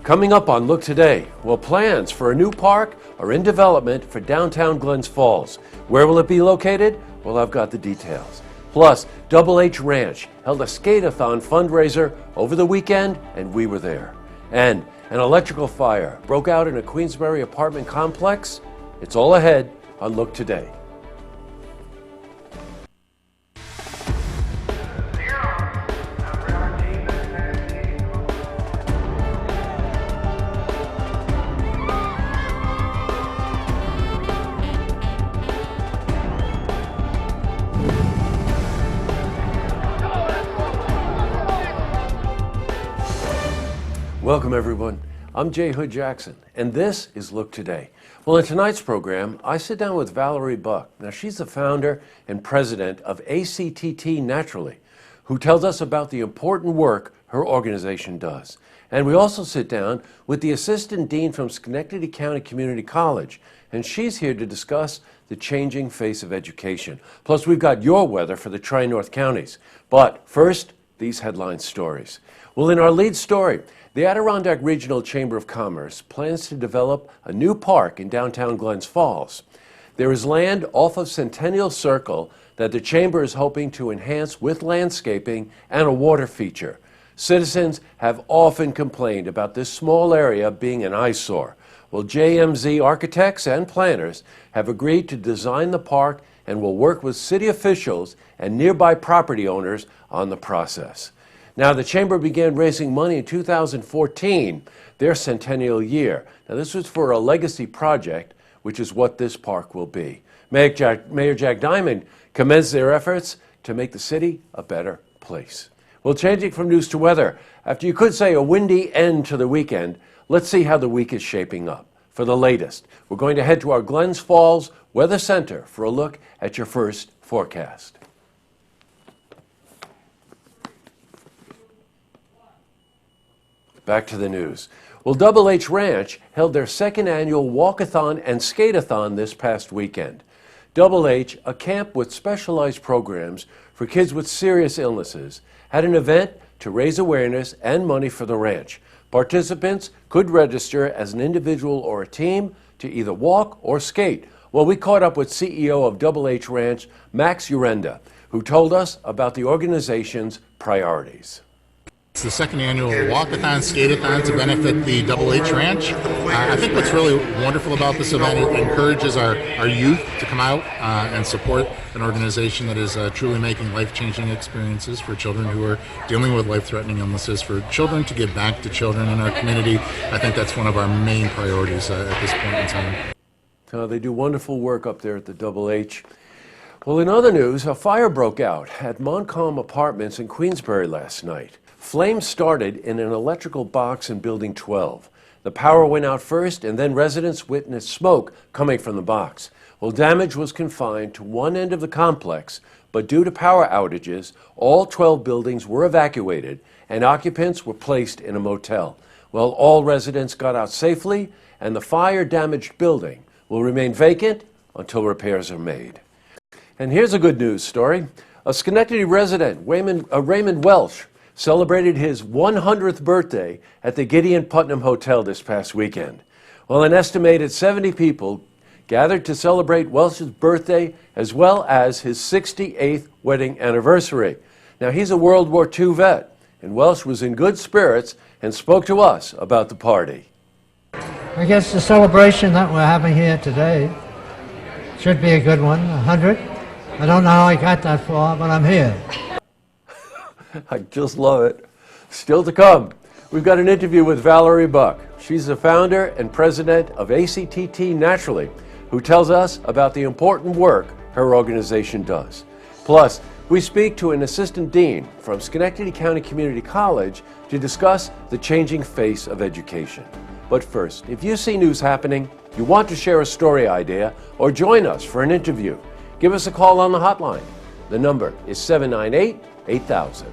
Coming up on Look Today, well, plans for a new park are in development for downtown Glens Falls. Where will it be located? Well, I've got the details. Plus, Double H Ranch held a skate-a-thon fundraiser over the weekend, and we were there. And an electrical fire broke out in a Queensbury apartment complex. It's all ahead on Look Today. Welcome everyone, I'm Jay Hood Jackson, and this is Look Today. Well, in tonight's program, I sit down with Valerie Buck. Now, she's the founder and president of ACTT Naturally, who tells us about the important work her organization does. And we also sit down with the assistant dean from Schenectady County Community College, and she's here to discuss the changing face of education. Plus, we've got your weather for the Tri-North counties. But first, these headline stories. Well, in our lead story, the Adirondack Regional Chamber of Commerce plans to develop a new park in downtown Glens Falls. There is land off of Centennial Circle that the Chamber is hoping to enhance with landscaping and a water feature. Citizens have often complained about this small area being an eyesore. Well, JMZ architects and planners have agreed to design the park and will work with city officials and nearby property owners on the process. Now, the Chamber began raising money in 2014, their centennial year. Now, this was for a legacy project, which is what this park will be. Mayor Jack Diamond commends their efforts to make the city a better place. Well, changing from news to weather, after you could say a windy end to the weekend, let's see how the week is shaping up. For the latest, we're going to head to our Glens Falls Weather Center for a look at your first forecast. Back to the news. Well, Double H Ranch held their second annual walkathon and skate-a-thon this past weekend. Double H, a camp with specialized programs for kids with serious illnesses, had an event to raise awareness and money for the ranch. Participants could register as an individual or a team to either walk or skate. Well, we caught up with CEO of Double H Ranch, Max Urenda, who told us about the organization's priorities. It's the second annual walkathon, skate-a-thon to benefit the Double H Ranch. I think what's really wonderful about this event, it encourages our youth to come out and support an organization that is truly making life-changing experiences for children who are dealing with life-threatening illnesses, for children to give back to children in our community. I think that's one of our main priorities at this point in time. They do wonderful work up there at the Double H. Well, in other news, a fire broke out at Montcalm Apartments in Queensbury last night. Flames started in an electrical box in Building 12. The power went out first, and then residents witnessed smoke coming from the box. Well, damage was confined to one end of the complex, but due to power outages, all 12 buildings were evacuated, and occupants were placed in a motel. Well, all residents got out safely, and the fire-damaged building will remain vacant until repairs are made. And here's a good news story. A Schenectady resident, Raymond Welsh, celebrated his 100th birthday at the Gideon Putnam Hotel this past weekend. Well, an estimated 70 people gathered to celebrate Welsh's birthday as well as his 68th wedding anniversary. Now, he's a World War II vet, and Welsh was in good spirits and spoke to us about the party. I guess the celebration that we're having here today should be a good one, 100. I don't know how I got that far, but I'm here. I just love it. Still to come, we've got an interview with Valerie Buck. She's the founder and president of ACTT Naturally, who tells us about the important work her organization does. Plus, we speak to an assistant dean from Schenectady County Community College to discuss the changing face of education. But first, if you see news happening, you want to share a story idea, or join us for an interview, give us a call on the hotline. The number is 798-8000.